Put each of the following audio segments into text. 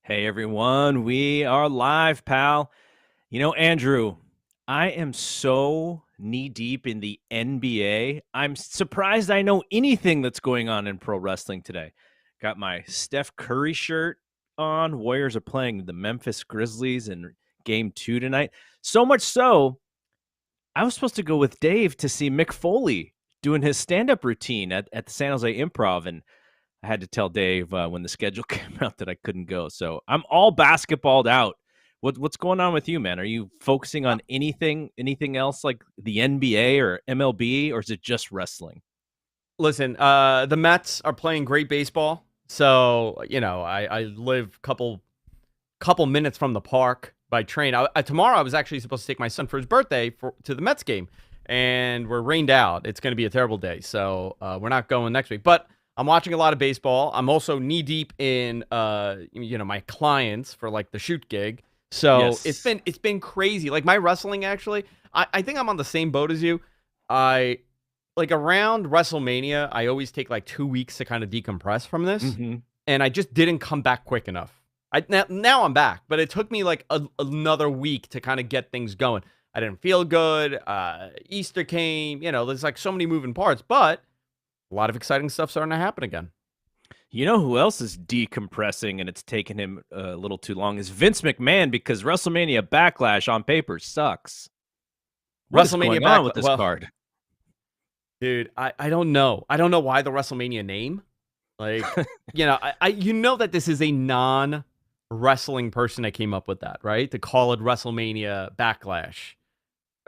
Hey everyone, we are live, pal. Andrew, I am so knee deep in the NBA. I'm surprised I know anything that's going on in pro wrestling today. Got my Steph Curry shirt on. Warriors are playing the Memphis Grizzlies in game 2 tonight. So much so, I was supposed to go with Dave to see Mick Foley doing his stand-up routine at the San Jose Improv, and I had to tell Dave when the schedule came out that I couldn't go. So I'm all basketballed out. What's going on with you, man? Are you focusing on anything else like the NBA or MLB, or is it just wrestling? Listen, the Mets are playing great baseball. So, I live couple minutes from the park by train. Tomorrow I was actually supposed to take my son for his birthday to the Mets game, and we're rained out. It's going to be a terrible day. So, we're not going next week. But I'm watching a lot of baseball. I'm also knee deep in my clients for like the shoot gig. So, Yes. it's been crazy. Like my wrestling actually, I think I'm on the same boat as you. Like around WrestleMania, I always take like 2 weeks to kind of decompress from this, Mm-hmm. and I just didn't come back quick enough. Now I'm back, but it took me like another week to kind of get things going. I didn't feel good. Easter came, there's like so many moving parts, but a lot of exciting stuff starting to happen again. You know who else is decompressing and it's taken him a little too long is Vince McMahon, because WrestleMania Backlash on paper sucks. What is WrestleMania going on with Backlash. this Well, card? dude, I don't know. I don't know why the WrestleMania name. Like, you know that this is a non-wrestling person that came up with that, right? To call it WrestleMania Backlash.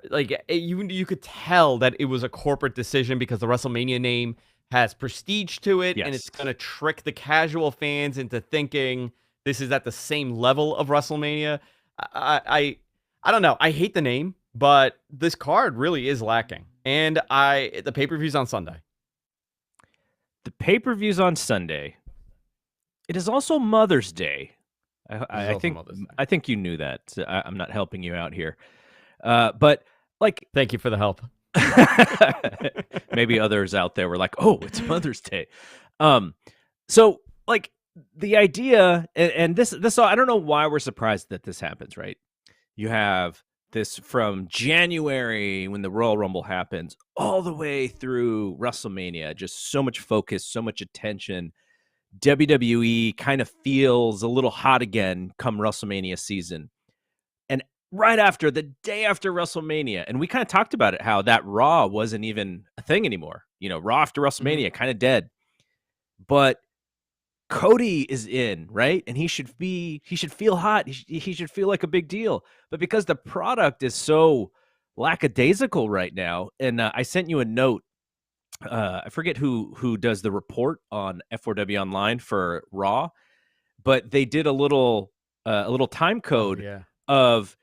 Like, you could tell that it was a corporate decision because the WrestleMania name has prestige to it, and it's Yes. going to trick the casual fans into thinking this is at the same level of WrestleMania. I don't know. I hate the name, but this card really is lacking. And the pay-per-view's on Sunday. The pay-per-view's on Sunday. It is also Mother's Day. I think you knew that. So I'm not helping you out here, but like, Thank you for the help. maybe others out there were like, "Oh, it's Mother's Day." So like the idea, and this I don't know why we're surprised that this happens. Right? You have this from January when the Royal Rumble happens, all the way through WrestleMania. Just so much focus, so much attention. WWE kind of feels a little hot again come WrestleMania season. And right after, the day after WrestleMania, and we kind of talked about it, how that Raw wasn't even a thing anymore. Raw after Mhm. WrestleMania, kind of dead. But Cody is in, right? And he should feel hot. He should feel like a big deal. But because the product is so lackadaisical right now, and I sent you a note. I forget who does the report on F4W Online for Raw, but they did a little time Oh code yeah. of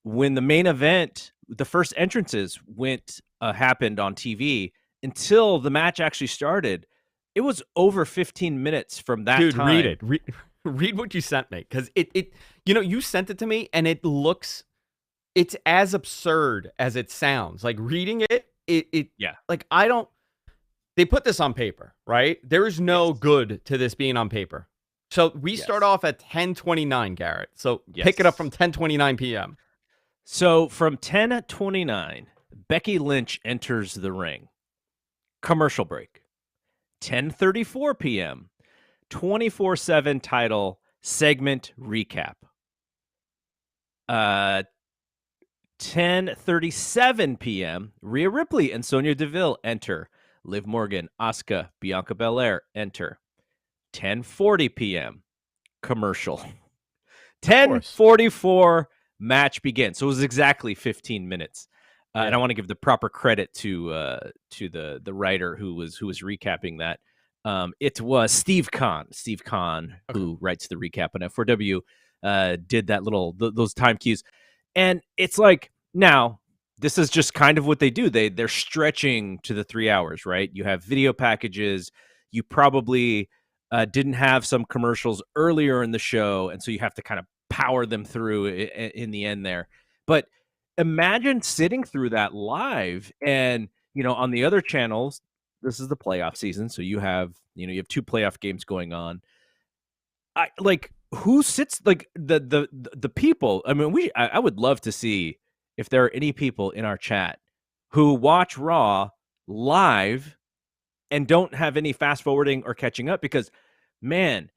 when the main event, the first entrances happened on TV until the match actually started. It was over 15 minutes from that Dude, read time. it. Read what you sent me, because you sent it to me, and it's as absurd as it sounds. Like reading it Yeah. like I don't. They put this on paper, right? There is no Yes. good to this being on paper. So we start Yes. off at 10:29, Garrett. So pick it up Yes. from 10:29 p.m. So from 10:29, Becky Lynch enters the ring. Commercial break. 10:34 p.m. 24/7 title segment recap. 10:37 p.m. Rhea Ripley and Sonya Deville enter. Liv Morgan, Asuka, Bianca Belair enter. 10:40 p.m. commercial. Of course. 10:44 match begins. So it was exactly 15 minutes. And I Yeah. want to give the proper credit to the writer who was recapping that. It was Steve Kahn. Steve Kahn, Okay. who writes the recap on F4W, did that those time cues. And it's like, now this is just kind of what they do. They're stretching to the 3 hours, right? You have video packages. You probably didn't have some commercials earlier in the show, and so you have to kind of power them through in the end there. But imagine sitting through that live, and on the other channels, this is the playoff season, so you have 2 playoff games going on. who sits like the people? I mean, I would love to see if there are any people in our chat who watch Raw live and don't have any fast forwarding or catching up, because man,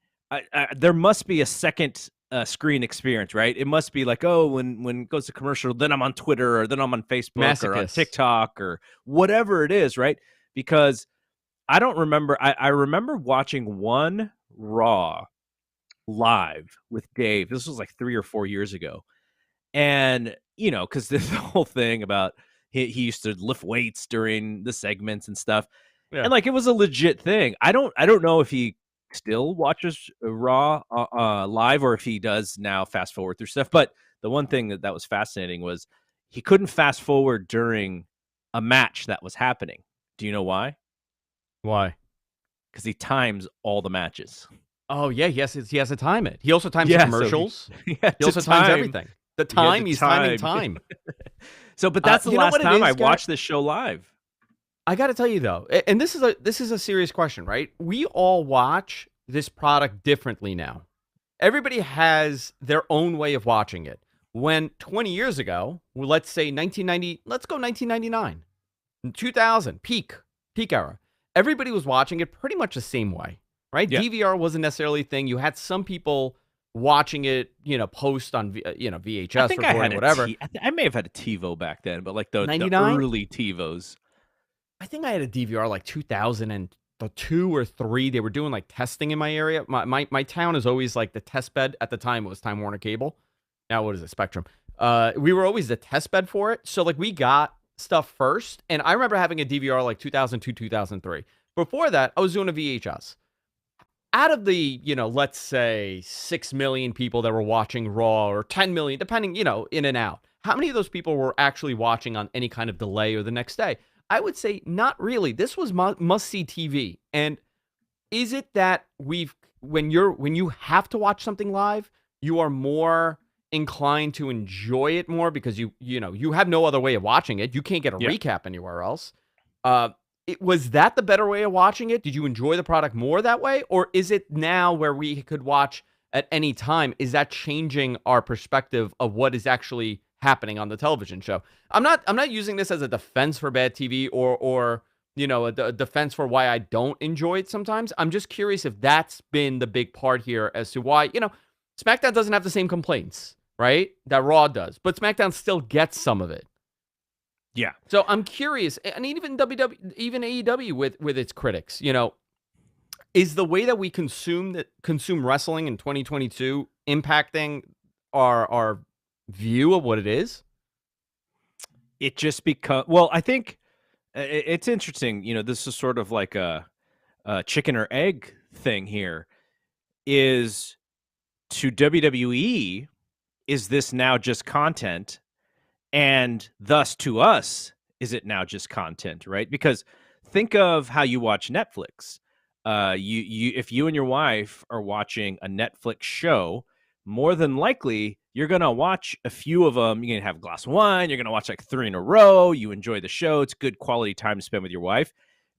there must be a second screen experience, right? It must be like, oh, when it goes to commercial, then I'm on Twitter, or then I'm on Facebook or on Masochist. TikTok or whatever it is, right? Because I don't remember. I remember watching one Raw live with Dave. This was like 3 or 4 years ago. And, you know, because the whole thing about he used to lift weights during the segments and stuff. Yeah. And like it was a legit thing. I don't know if he still watches Raw live, or if he does now fast forward through stuff. But the one thing that was fascinating was he couldn't fast forward during a match that was happening. Do you know why? Why? Because he times all the matches. Oh yeah, he has to time it. He also times the Yeah, commercials. He He also times everything. The time, he's timing time. time. So, but that's the you know last what it time is, I Garrett? watched this show live. I got to tell you though, and this is a serious question, right? We all watch this product differently now. Everybody has their own way of watching it. When 20 years ago, well, let's say 1990, let's go 1999, 2000, peak era. Everybody was watching it pretty much the same way, right? Yeah. DVR wasn't necessarily a thing. You had some people watching it, post on, VHS, recording, whatever. I may have had a TiVo back then, but like the 99? early TiVos. I think I had a DVR like 2002 or 3. They were doing like testing in my area. My town is always like the test bed. At the time, it was Time Warner Cable. Now, what is it? Spectrum. We were always the test bed for it. So like we got stuff first. And I remember having a DVR like 2002, 2003. Before that, I was doing a VHS. Out of the, let's say 6 million people that were watching Raw, or 10 million, depending, in and out, how many of those people were actually watching on any kind of delay or the next day? I would say not really. This was must-see TV. And is it that when you have to watch something live, you are more inclined to enjoy it more because you have no other way of watching it. You can't get a recap anywhere else. Was that the better way of watching it? Did you enjoy the product more that way? Or is it now where we could watch at any time? Is that changing our perspective of what is actually happening on the television show? I'm not using this as a defense for bad TV or a defense for why I don't enjoy it sometimes. I'm just curious if that's been the big part here as to why, SmackDown doesn't have the same complaints, right? That Raw does, but SmackDown still gets some of it. Yeah. So I'm curious, and even even AEW with its critics, is the way that we consume wrestling in 2022 impacting our view of what it is? It just becomes, well, I think it's interesting. This is sort of like a chicken or egg thing here. Is to WWE, is this now just content? And thus to us, is it now just content, right? Because think of how you watch Netflix. If you and your wife are watching a Netflix show, more than likely you're gonna watch a few of them. You're gonna have a glass of wine. You're gonna watch like 3 in a row. You enjoy the show. It's good quality time to spend with your wife.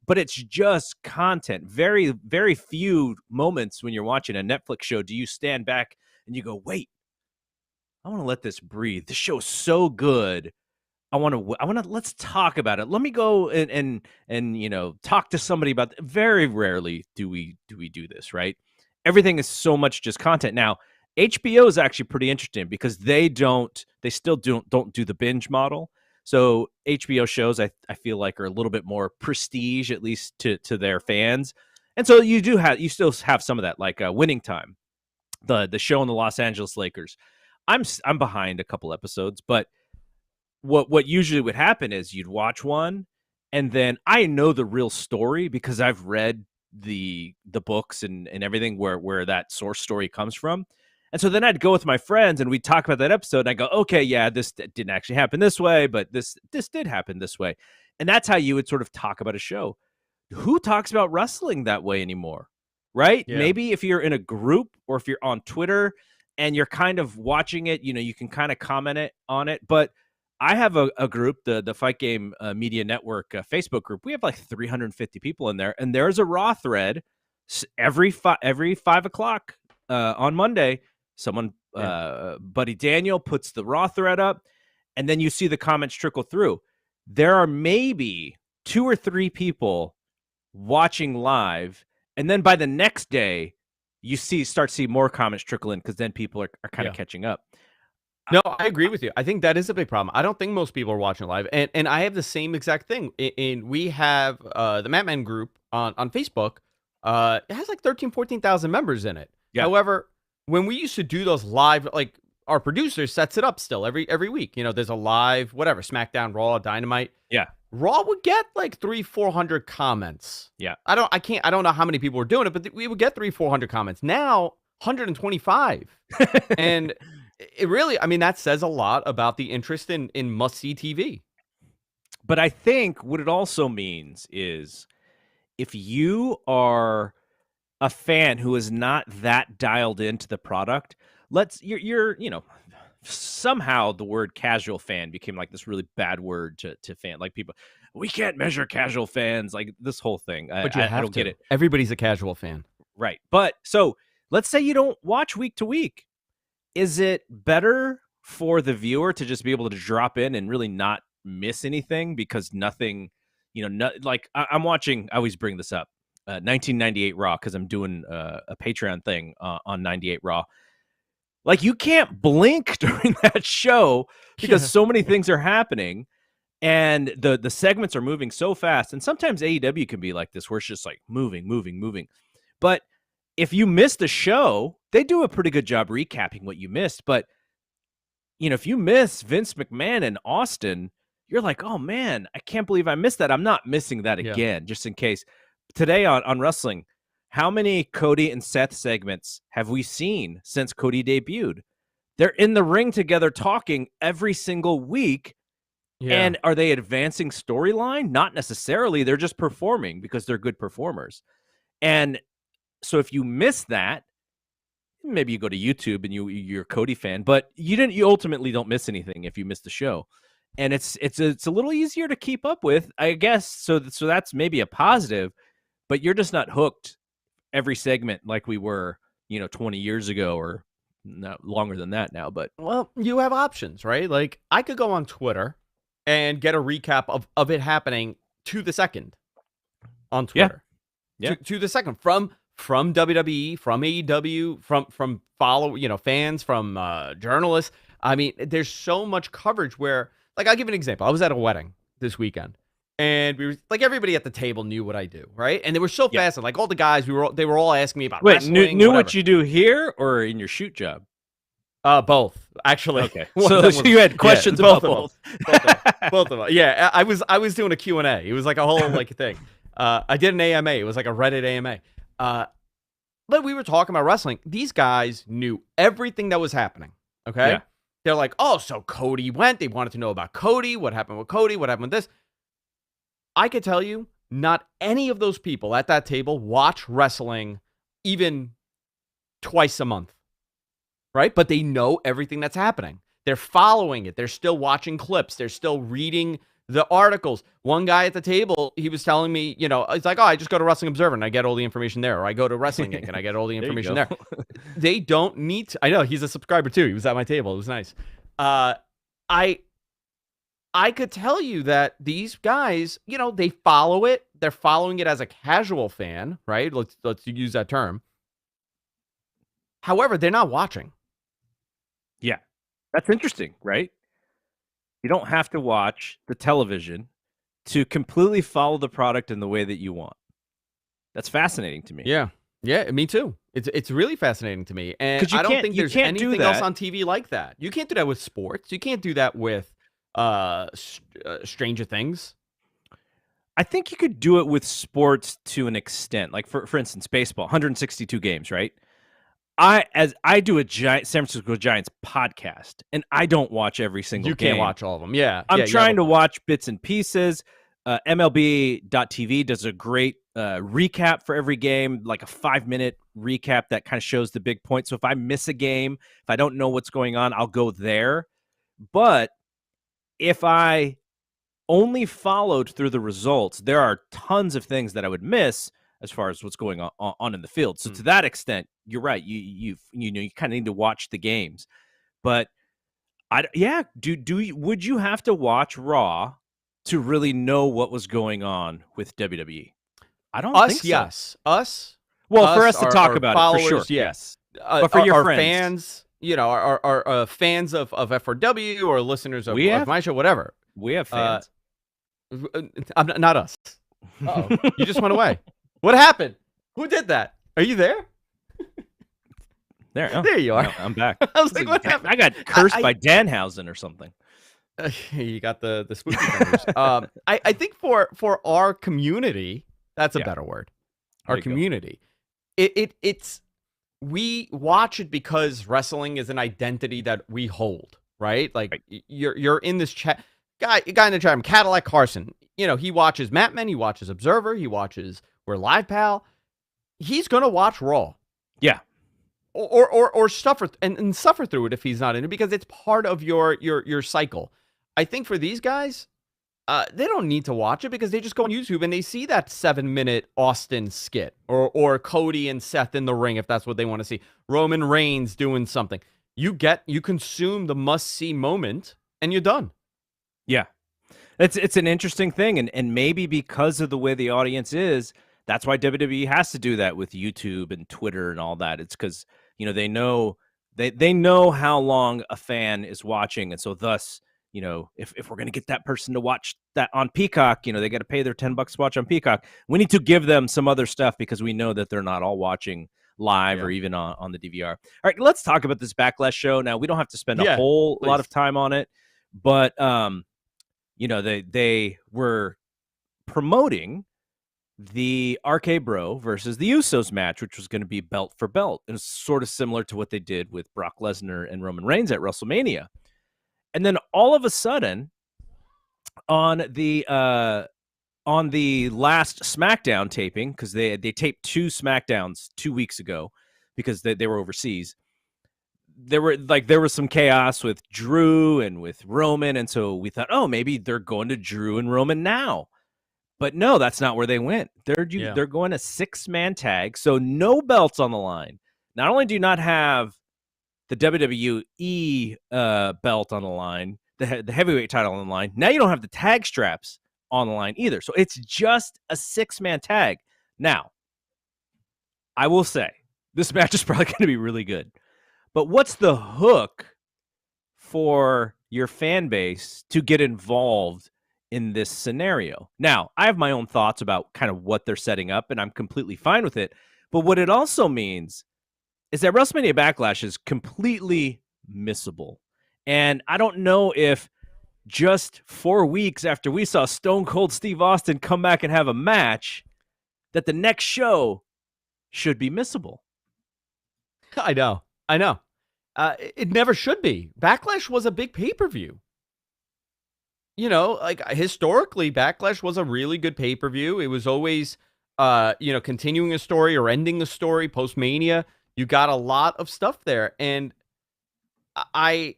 But it's just content. Very, very few moments when you're watching a Netflix show do you stand back and you go, wait, I want to let this breathe. This show's so good. Let's talk about it. Let me go and talk to somebody about it. Very rarely do we do this, right? Everything is so much just content. Now, HBO is actually pretty interesting because they still don't do the binge model. So HBO shows I feel like are a little bit more prestige, at least to their fans. And so you still have some of that, like Winning Time, the show on the Los Angeles Lakers. I'm behind a couple episodes, but what usually would happen is you'd watch one, and then I know the real story because I've read the books and everything where that source story comes from. And so then I'd go with my friends and we'd talk about that episode, and I go, okay, yeah, this didn't actually happen this way, but this did happen this way. And that's how you would sort of talk about a show. Who talks about wrestling that way anymore? Right? Yeah. Maybe if you're in a group or if you're on Twitter and you're kind of watching it, you can kind of comment on it. But I have a group, the Fight Game Media Network Facebook group. We have like 350 people in there, and there's a Raw thread every 5 o'clock on Monday Someone, Buddy Daniel puts the Raw thread up, and then you see the comments trickle through. There are maybe 2 or 3 people watching live, and then by the next day, you start seeing more comments trickle in because then people are kind of catching up. No, I agree with you. I think that is a big problem. I don't think most people are watching live, and I have the same exact thing. We have the Madman group on Facebook. It has like 14,000 members in it. Yeah. However, when we used to do those live, like our producer sets it up still every week. You know, there's a live whatever SmackDown, Raw, Dynamite. Yeah. Raw would get like 300-400 comments. Yeah. I don't know how many people were doing it, but we would get 300-400 comments. Now 125, and it really, I mean, that says a lot about the interest in must-see TV. But I think what it also means is if you are a fan who is not that dialed into the product, you're somehow the word casual fan became like this really bad word to fan. Like people, we can't measure casual fans, like this whole thing. But I don't get it. Everybody's a casual fan. Right. But so let's say you don't watch week to week. Is it better for the viewer to just be able to drop in and really not miss anything because nothing, I'm watching, I always bring this up, 1998 Raw because I'm doing a Patreon thing on 98 Raw. Like you can't blink during that show because so many things are happening and the segments are moving so fast. And sometimes AEW can be like this where it's just like moving. But if you missed a show, they do a pretty good job recapping what you missed. But, if you miss Vince McMahon in Austin, you're like, oh, man, I can't believe I missed that. I'm not missing that again, just in case. Today on Wrestling, how many Cody and Seth segments have we seen since Cody debuted? They're in the ring together talking every single week. Yeah. And are they advancing storyline? Not necessarily. They're just performing because they're good performers. And so if you miss that, maybe you go to YouTube and you're a Cody fan, but you ultimately don't miss anything if you miss the show. And it's a little easier to keep up with, I guess. So that's maybe a positive, but you're just not hooked every segment like we were, 20 years ago or not longer than that now. But well, you have options, right? Like I could go on Twitter and get a recap of it happening to the second on Twitter. Yeah. To the second from WWE, from AEW, from fans, from journalists. I mean, there's so much coverage where, like, I'll give you an example. I was at a wedding this weekend, and we were like, everybody at the table knew what I do, right? And they were so fast, and like all the guys, they were all asking me about wrestling. Knew what you do here or in your shoot job? Both, actually. Okay, so you had questions about both. Both of them. Yeah, I was doing a Q&A. It was like a whole thing. I did an AMA. It was like a Reddit AMA. But we were talking about wrestling. These guys knew everything that was happening. Okay. Yeah. They're like, oh, so Cody went. They wanted to know about Cody. What happened with Cody? What happened with this? I could tell you, not any of those people at that table watch wrestling even twice a month. Right. But they know everything that's happening. They're following it. They're still watching clips. They're still reading the articles. One guy at the table, he was telling me, it's like, oh, I just go to Wrestling Observer and I get all the information there. Or I go to Wrestling Inc. and I get all the information there. They don't need to. I know, he's a subscriber too. He was at my table. It was nice. I could tell you that these guys, they follow it. They're following it as a casual fan, right? Let's use that term. However, they're not watching. Yeah. That's interesting, right? You don't have to watch the television to completely follow the product in the way that you want. That's fascinating to me. Yeah. Yeah, me too. It's really fascinating to me. And I don't think there's anything else on TV like that. You can't do that with sports. You can't do that with Stranger Things. I think you could do it with sports to an extent. Like for instance, baseball, 162 games, right? I do a San Francisco Giants podcast, and I don't watch every single game. You can't watch all of them. Yeah. I'm trying to watch bits and pieces. MLB.TV does a great recap for every game, like a 5-minute recap that kind of shows the big points. So if I miss a game, if I don't know what's going on, I'll go there. But if I only followed through the results, there are tons of things that I would miss as far as what's going on in the field. So to that extent, you're right. You kind of need to watch the games. But would you have to watch Raw to really know what was going on with WWE? I don't think so. Yes. Us. Well, for us to talk our about followers, it, for sure. Yeah. Yes. But for your our friends, are fans of F4W or listeners of my show, whatever. We have fans. Not us. Uh-oh. You just went away. What happened? Who did that? Are you there? There you are. No, I'm back. I was like, what happened? I got cursed by Danhausen or something. You got the spooky numbers. I think for our community, that's a better word. Our community. It's we watch it because wrestling is an identity that we hold, right? Like you're in this chat. Guy in the chat room, Cadillac Carson. He watches Mat Men, he watches Observer, he watches We're Live Pal. He's gonna watch Raw. Yeah. Or suffer and suffer through it if he's not in it, because it's part of your cycle. I think for these guys, they don't need to watch it because they just go on YouTube and they see that 7-minute Austin skit or Cody and Seth in the ring, if that's what they want to see. Roman Reigns doing something. You consume the must-see moment and you're done. Yeah. It's an interesting thing. And maybe because of the way the audience is, that's why WWE has to do that with YouTube and Twitter and all that. It's because, they know how long a fan is watching. And so thus, if we're going to get that person to watch that on Peacock, they got to pay their $10 to watch on Peacock. We need to give them some other stuff because we know that they're not all watching live or even on the DVR. All right, let's talk about this Backlash show. Now, we don't have to spend a whole lot of time on it, but, they were promoting the RK Bro versus the Usos match, which was going to be belt for belt. And it's sort of similar to what they did with Brock Lesnar and Roman Reigns at WrestleMania. And then all of a sudden, on the last SmackDown taping, because they taped 2 SmackDowns 2 weeks ago because they were overseas, there was some chaos with Drew and with Roman, and so we thought, oh, maybe they're going to Drew and Roman now. But no, that's not where they went. They're going a 6-man tag, so no belts on the line. Not only do you not have the WWE belt on the line, the heavyweight title on the line, now you don't have the tag straps on the line either. So it's just a 6-man tag. Now, I will say, this match is probably going to be really good. But what's the hook for your fan base to get involved in this scenario? Now, I have my own thoughts about kind of what they're setting up, and I'm completely fine with it. But what it also means is that WrestleMania Backlash is completely missable. And I don't know if just 4 weeks after we saw Stone Cold Steve Austin come back and have a match, that the next show should be missable. I know. It never should be. Backlash was a big pay-per-view. Historically, Backlash was a really good pay-per-view. It was always, continuing a story or ending a story post-Mania. You got a lot of stuff there. And I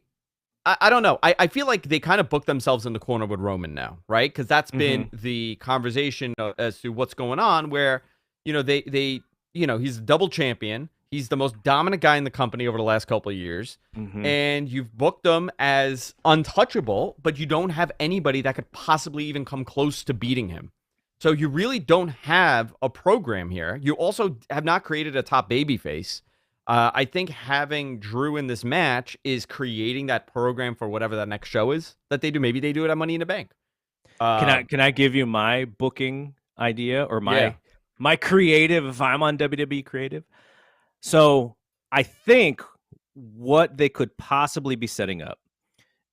don't know. I feel like they kind of booked themselves in the corner with Roman now, right? Because that's been the conversation as to what's going on, where, he's a double champion. He's the most dominant guy in the company over the last couple of years. And you've booked him as untouchable, but you don't have anybody that could possibly even come close to beating him. So you really don't have a program here. You also have not created a top babyface. I think having Drew in this match is creating that program for whatever that next show is that they do. Maybe they do it at Money in the Bank. Can I give you my booking idea or my creative if I'm on WWE Creative? So I think what they could possibly be setting up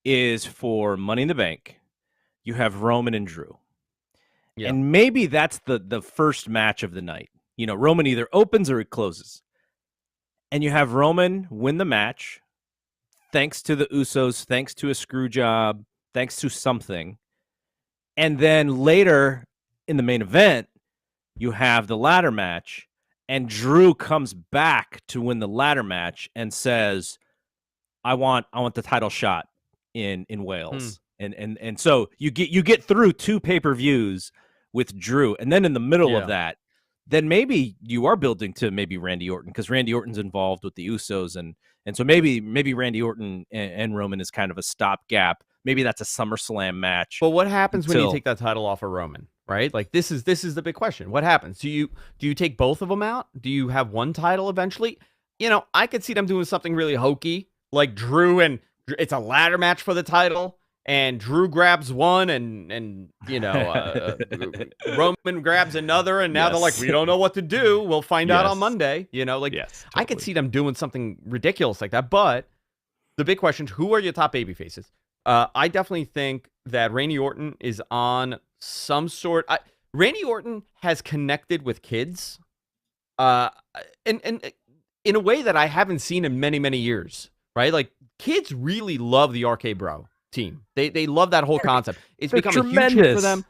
is for Money in the Bank, you have Roman and Drew. Yeah. And maybe that's the first match of the night. Roman either opens or he closes. And you have Roman win the match, thanks to the Usos, thanks to a screw job, thanks to something. And then later in the main event, you have the ladder match. And Drew comes back to win the ladder match and says, I want the title shot in Wales. And so you get through 2 pay-per-views with Drew. And then in the middle of that, then maybe you are building to maybe Randy Orton, because Randy Orton's involved with the Usos, and so maybe Randy Orton and Roman is kind of a stopgap. Maybe that's a SummerSlam match. But what happens when you take that title off of Roman, right? Like this is the big question. What happens? Do you take both of them out? Do you have one title eventually? You know, I could see them doing something really hokey, like Drew, and it's a ladder match for the title, and Drew grabs one, and you know, Roman grabs another, and now they're like, we don't know what to do. We'll find out on Monday. You know, like totally. I could see them doing something ridiculous like that. But the big question is, who are your top baby faces? I definitely think that Randy Orton is on some sort. Randy Orton has connected with kids, and in a way that I haven't seen in many, many years. Right, like kids really love the RK Bro team. They love that whole concept. It's become a huge hit for them.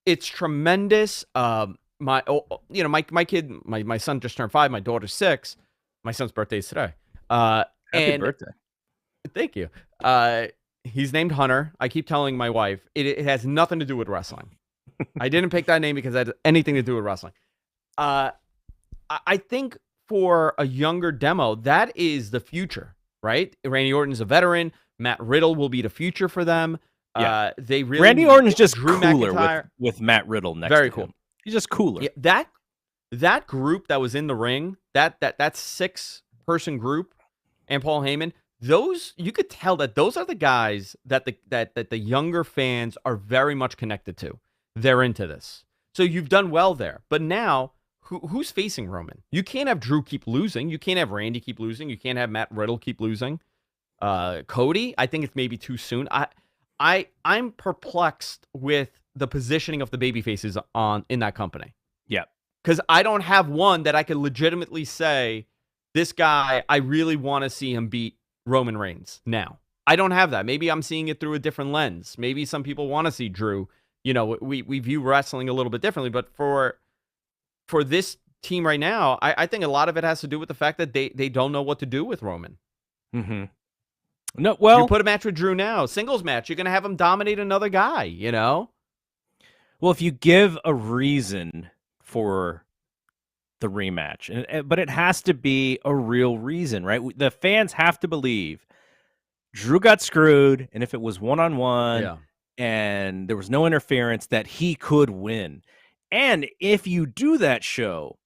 It's tremendous. My kid, my son just turned 5. My daughter's 6. My son's birthday is today. Happy birthday! Thank you. He's named Hunter. I keep telling my wife it has nothing to do with wrestling. I didn't pick that name because it had anything to do with wrestling. I think for a younger demo, that is the future, right? Randy Orton's a veteran. Matt Riddle will be the future for them. Yeah. They really Randy Orton's just Drew cooler with Matt Riddle next. Very to cool. Him. He's just cooler. Yeah, that group that was in the ring, that 6-person group, and Paul Heyman. Those, you could tell that those are the guys that the younger fans are very much connected to. They're into this. So you've done well there. But now, who's facing Roman? You can't have Drew keep losing. You can't have Randy keep losing. You can't have Matt Riddle keep losing. Cody, I think it's maybe too soon. I'm perplexed with the positioning of the babyfaces in that company. Yeah. Because I don't have one that I could legitimately say, this guy, I really want to see him beat Roman Reigns now. I don't have that. Maybe I'm seeing it through a different lens. Maybe some people want to see Drew. You know, we view wrestling a little bit differently, but for this team right now, I think a lot of it has to do with the fact that they don't know what to do with Roman. Mm-hmm. No, well, you put a match with Drew now, singles match, you're going to have him dominate another guy, you know? Well, if you give a reason for the rematch, but it has to be a real reason, right? The fans have to believe Drew got screwed, and if it was one-on-one and there was no interference, that he could win. And if you do that show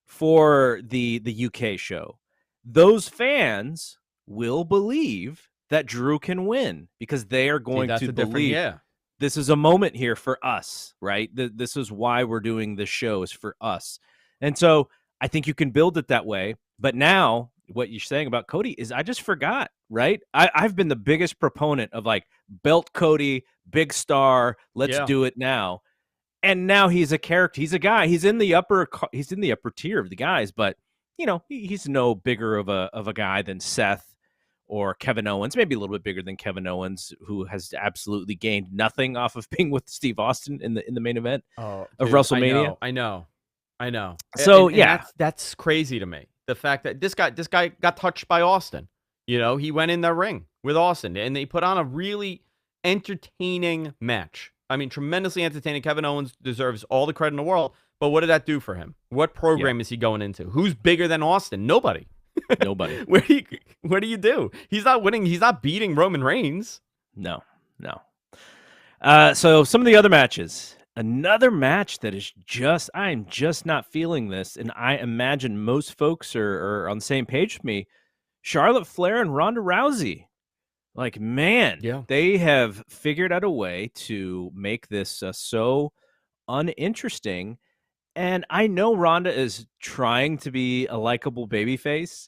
for the UK show, those fans will believe that Drew can win, because they are going to believe this is a moment here for us, right? This is why we're doing this show, is for us. And so I think you can build it that way. But now what you're saying about Cody is, I just forgot, right? I've been the biggest proponent of like, belt Cody, big star, let's do it now. And now he's a character. He's a guy. He's in the upper tier of the guys, but you know, he's no bigger of a guy than Seth or Kevin Owens, maybe a little bit bigger than Kevin Owens, who has absolutely gained nothing off of being with Steve Austin in the main event of WrestleMania. I know. So and that's crazy to me. The fact that this guy got touched by Austin. You know, he went in the ring with Austin, and they put on a really entertaining match. I mean, tremendously entertaining. Kevin Owens deserves all the credit in the world. But what did that do for him? What program is he going into? Who's bigger than Austin? Nobody. Nobody. What do you do? He's not winning. He's not beating Roman Reigns. No. So some of the other matches. Another match that is I'm just not feeling this, and I imagine most folks are on the same page with me. Charlotte Flair and Ronda Rousey. Like, man, they have figured out a way to make this so uninteresting. And I know Ronda is trying to be a likable babyface,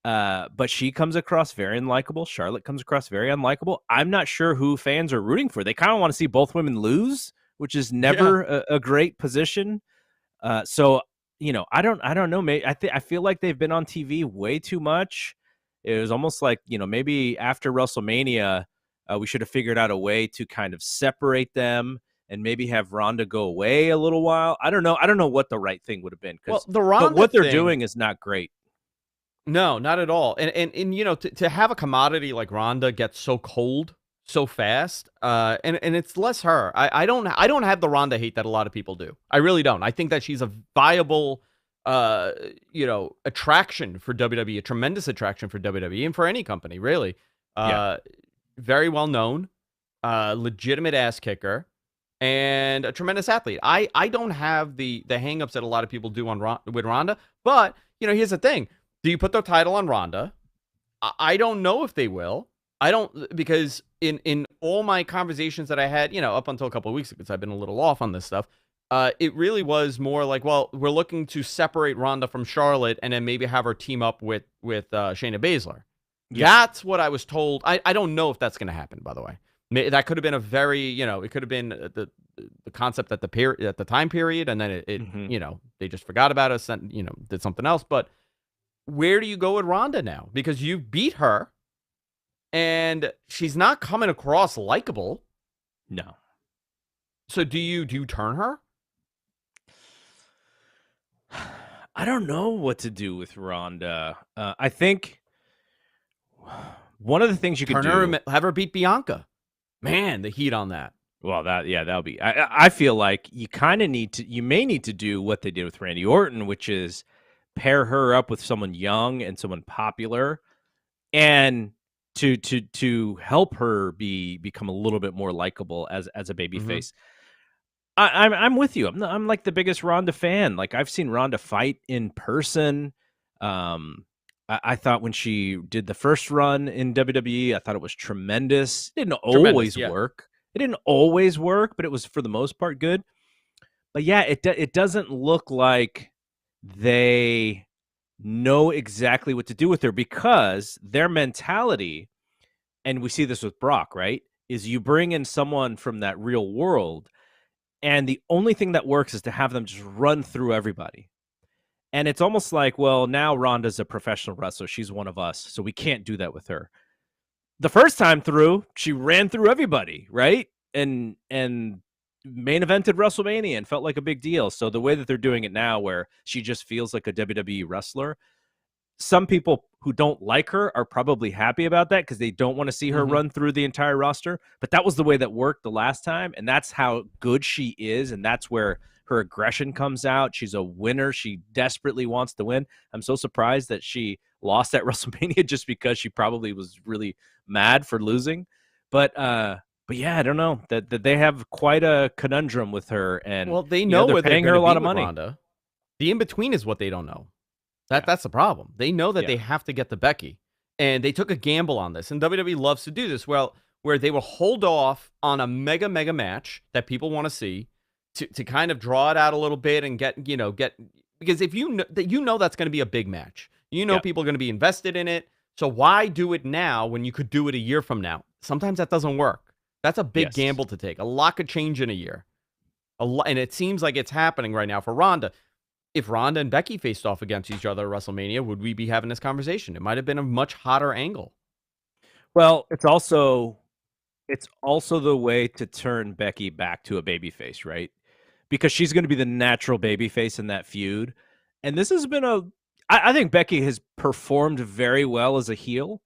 but she comes across very unlikable. Charlotte comes across very unlikable. I'm not sure who fans are rooting for. They kind of want to see both women lose, which is never a great position. So, you know, I don't know. Maybe I feel like they've been on TV way too much. It was almost like, you know, maybe after WrestleMania, we should have figured out a way to kind of separate them and maybe have Ronda go away a little while. I don't know what the right thing would have been. Well, but what they're doing is not great. No, not at all. And you know, to have a commodity like Ronda get so cold so fast. And it's less her. I don't have the Ronda hate that a lot of people do. I really don't. I think that she's a viable attraction for WWE, a tremendous attraction for WWE and for any company, really. Yeah. Very well known, legitimate ass kicker, and a tremendous athlete. I don't have the hangups that a lot of people do with Ronda, but here's the thing: do you put the title on Ronda? I don't know if they will. I don't, because in all my conversations that I had, up until a couple of weeks ago, because I've been a little off on this stuff, it really was more like, well, we're looking to separate Ronda from Charlotte and then maybe have her team up with Shayna Baszler. Yeah. That's what I was told. I don't know if that's going to happen, by the way. That could have been a very, it could have been the concept at the time period, and then it they just forgot about us and did something else. But where do you go with Ronda now? Because you beat her, and she's not coming across likable. No. So do you turn her? I don't know what to do with Ronda. I think one of the things you could do, her, have her beat Bianca. Man, the heat on that. Well, that'll be. I feel like you kind of you may need to do what they did with Randy Orton, which is pair her up with someone young and someone popular, and to help her become a little bit more likable as a babyface. I'm with you. I'm like the biggest Ronda fan. Like, I've seen Ronda fight in person. I thought when she did the first run in WWE, I thought it was tremendous. It didn't always work. It didn't always work, but it was for the most part good. But yeah, it doesn't look like they know exactly what to do with her, because their mentality, and we see this with Brock, right, is you bring in someone from that real world, and the only thing that works is to have them just run through everybody. And it's almost like, well, now Ronda's a professional wrestler. She's one of us, so we can't do that with her. The first time through, she ran through everybody, right? And main evented WrestleMania and felt like a big deal. So the way that they're doing it now, where she just feels like a WWE wrestler, some people who don't like her are probably happy about that because they don't want to see her run through the entire roster. But that was the way that worked the last time, and that's how good she is, and that's where her aggression comes out. She's a winner. She desperately wants to win. I'm so surprised that she lost at WrestleMania just because she probably was really mad for losing. But yeah, I don't know. That they have quite a conundrum with her, and well, they know they're paying her a lot of money. Ronda. The in between is what they don't know. That's the problem. They know that they have to get the Becky, and they took a gamble on this. And WWE loves to do this. Well, where they will hold off on a mega match that people want to see to kind of draw it out a little bit and get because if you know that's going to be a big match, people are going to be invested in it. So why do it now when you could do it a year from now? Sometimes that doesn't work. That's a big gamble to take. A lot could change in a year. And it seems like it's happening right now for Ronda. If Ronda and Becky faced off against each other at WrestleMania, would we be having this conversation? It might have been a much hotter angle. Well, it's also the way to turn Becky back to a babyface, right? Because she's going to be the natural babyface in that feud. And this has been I think Becky has performed very well as a heel,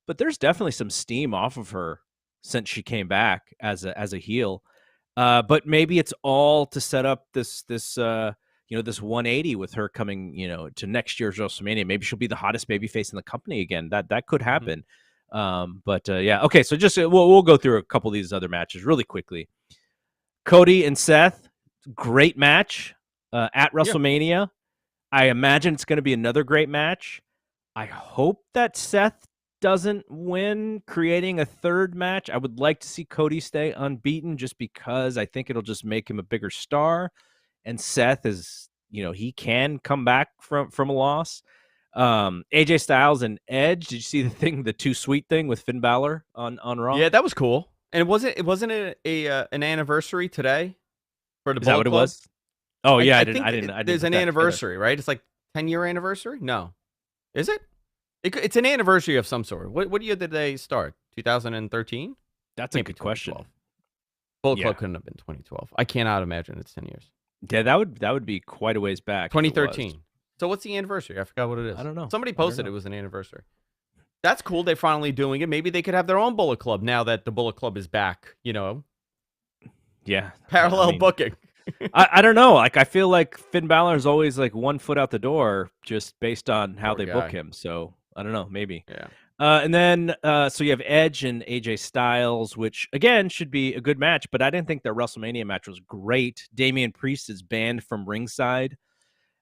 but there's definitely some steam off of her since she came back as a heel. But maybe it's all to set up this 180 with her coming, to next year's WrestleMania. Maybe she'll be the hottest babyface in the company again. That could happen. Yeah. Okay. So just we'll go through a couple of these other matches really quickly. Cody and Seth, great match at WrestleMania. Yeah. I imagine it's going to be another great match. I hope that Seth doesn't win, creating a third match. I would like to see Cody stay unbeaten just because I think it'll just make him a bigger star. And Seth is, he can come back from a loss. AJ Styles and Edge. Did you see the too sweet thing with Finn Balor on Raw? Yeah, that was cool. And it wasn't an anniversary today for the Bullet Club? Is that what it was? Oh yeah, I didn't. There's an anniversary, right? It's like 10-year anniversary. No, is it? It's an anniversary of some sort. What year did they start? 2013. That's a good question. Bullet Club couldn't have been 2012. I cannot imagine it's 10 years. Yeah, that would be quite a ways back. 2013. So what's the anniversary? I forgot what it is. I don't know. Somebody posted it was an anniversary. That's cool. They're finally doing it. Maybe they could have their own Bullet Club now that the Bullet Club is back. Yeah, Parallel booking. I don't know. Like, I feel like Finn Balor is always like 1 foot out the door just based on how they book him. So I don't know, maybe. Yeah. And then, so you have Edge and AJ Styles, which again should be a good match, but I didn't think their WrestleMania match was great. Damian Priest is banned from ringside.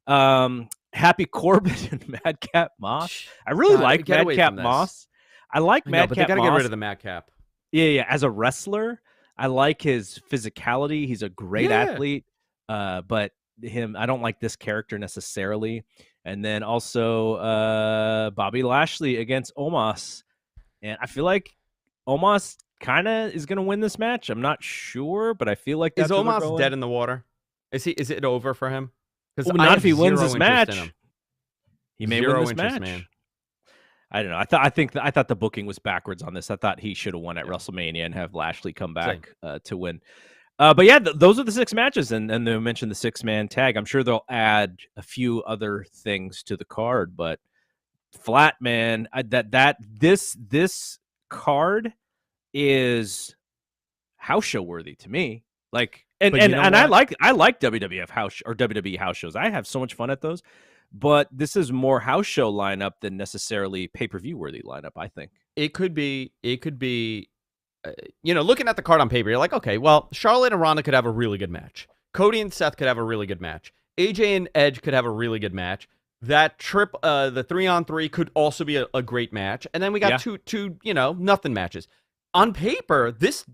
Happy Corbin and Madcap Moss. I really like Madcap Moss. I like Madcap Moss. But they got to get rid of the Madcap. Yeah. As a wrestler, I like his physicality. He's a great athlete. But I don't like this character necessarily. And then also Bobby Lashley against Omos. And I feel like Omos kind of is going to win this match. I'm not sure, but I feel like that's Is Omos dead in the water? Is it over for him? Because not if he wins this match. He may win this match. Man. I don't know. I thought the booking was backwards on this. I thought he should have won at WrestleMania and have Lashley come back to win. But yeah, those are the 6 matches, and they mentioned the 6-man tag. I'm sure they'll add a few other things to the card, but flat, man, this card is house show worthy to me. Like, and I like WWF house or WWE house shows. I have so much fun at those. But this is more house show lineup than necessarily pay-per-view worthy lineup, I think. It could be, looking at the card on paper, you're like, okay, well, Charlotte and Ronda could have a really good match. Cody and Seth could have a really good match. AJ and Edge could have a really good match. That trip, the 3-on-3 could also be a great match. And then we got two, nothing matches. On paper, this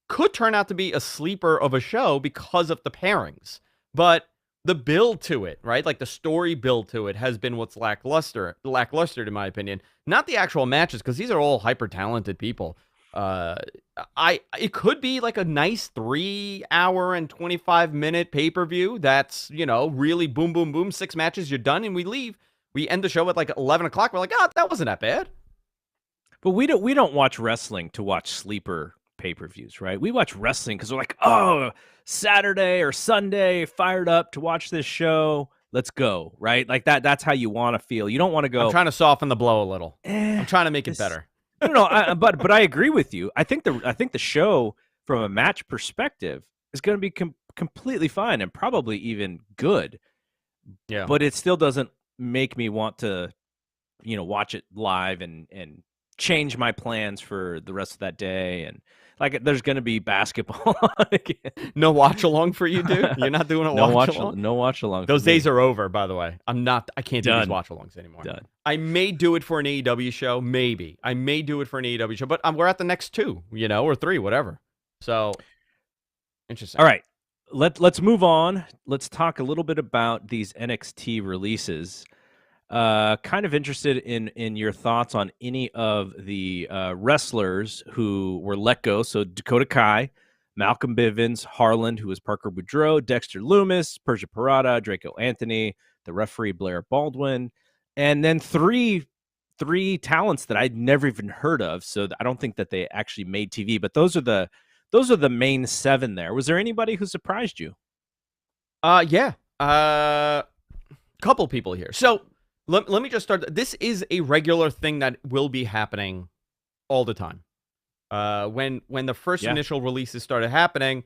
could turn out to be a sleeper of a show because of the pairings. But the build to it, right? Like the story build to it has been what's lackluster in my opinion. Not the actual matches, because these are all hyper talented people. It could be like a nice 3-hour and 25-minute pay-per-view that's, really boom, boom, boom, 6 matches, you're done, and we leave. We end the show at like 11 o'clock. We're like, that wasn't that bad. But we don't watch wrestling to watch sleeper pay-per-views, right? We watch wrestling because we're like, oh, Saturday or Sunday, fired up to watch this show. Let's go, right? Like that's how you want to feel. You don't want to go. I'm trying to soften the blow a little. I'm trying to make it better. No, but I agree with you. I think the show from a match perspective is going to be completely fine and probably even good. Yeah. But it still doesn't make me want to, watch it live and change my plans for the rest of that day. And like, there's going to be basketball again. No watch along for you, dude. You're not doing a watch along. No watch along. Those days are over, by the way. I can't do these watch alongs anymore. Done. I may do it for an AEW show, maybe. I may do it for an AEW show, but we're at the next 2, or 3, whatever. So interesting. All right, let's move on. Let's talk a little bit about these NXT releases. Kind of interested in your thoughts on any of the wrestlers who were let go. So Dakota Kai, Malcolm Bivens, Harlan, who was Parker Boudreaux, Dexter Lumis, Persia Parada, Draco Anthony, the referee Blair Baldwin, and then three talents that I'd never even heard of. So I don't think that they actually made TV, but those are the main 7 there. Was there anybody who surprised you? Yeah. Couple people here. So let me just start. This is a regular thing that will be happening all the time. When the first initial releases started happening,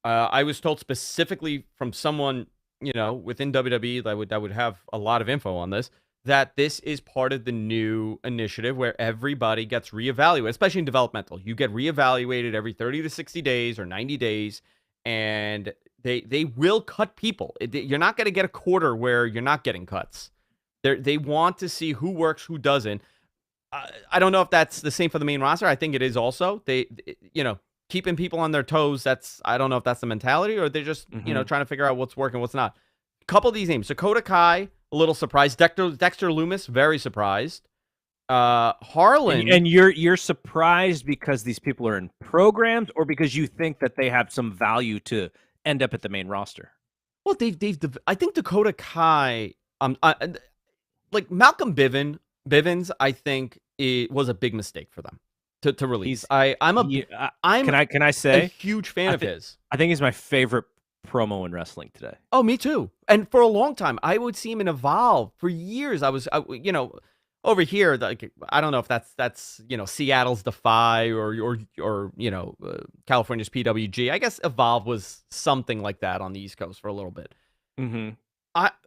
I was told specifically from someone, within WWE that would have a lot of info on this, that this is part of the new initiative where everybody gets reevaluated, especially in developmental. You get reevaluated every 30 to 60 days or 90 days, and they will cut people. You're not going to get a quarter where you're not getting cuts. They want to see who works, who doesn't. I don't know if that's the same for the main roster. I think it is also. They keeping people on their toes. I don't know if that's the mentality, or they're just trying to figure out what's working, what's not. A couple of these names: Dakota Kai, a little surprised. Dexter Lumis, very surprised. Harlan, and you're surprised because these people are in programs, or because you think that they have some value to end up at the main roster? Well, I think Dakota Kai, like Malcolm Bivens, I think it was a big mistake for them to release. Can I say a huge fan of his. I think he's my favorite promo in wrestling today. Oh, me too. And for a long time, I would see him in Evolve for years. over here, like I don't know if that's Seattle's Defy or California's PWG. I guess Evolve was something like that on the East Coast for a little bit. Mm-hmm.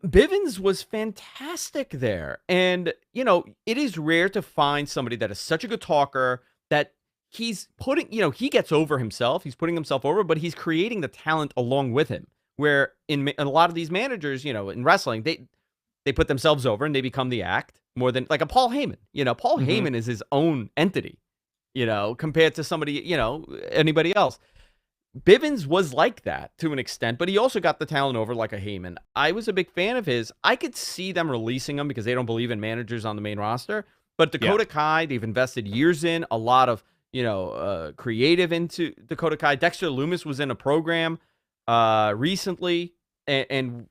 Bivens was fantastic there. And, it is rare to find somebody that is such a good talker that he's putting, he gets over himself. He's putting himself over, but he's creating the talent along with him. Where in a lot of these managers, in wrestling, they put themselves over and they become the act more than like a Paul Heyman. Paul Heyman is his own entity, compared to somebody, anybody else. Bivens was like that to an extent, but he also got the talent over like a Heyman. I was a big fan of his. I could see them releasing him because they don't believe in managers on the main roster. But Dakota Kai, they've invested years in a lot of, creative into Dakota Kai. Dexter Lumis was in a program recently, and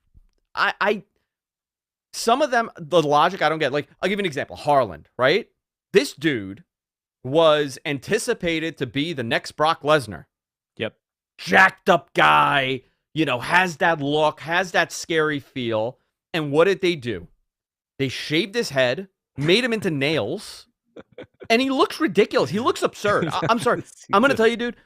I some of them, the logic I don't get. Like, I'll give you an example. Harlan, right? This dude was anticipated to be the next Brock Lesnar. Yep. Jacked up guy, has that look, has that scary feel. And what did they do? They shaved his head, made him into nails, and he looks ridiculous. He looks absurd. I'm sorry. I'm going to tell you, dude,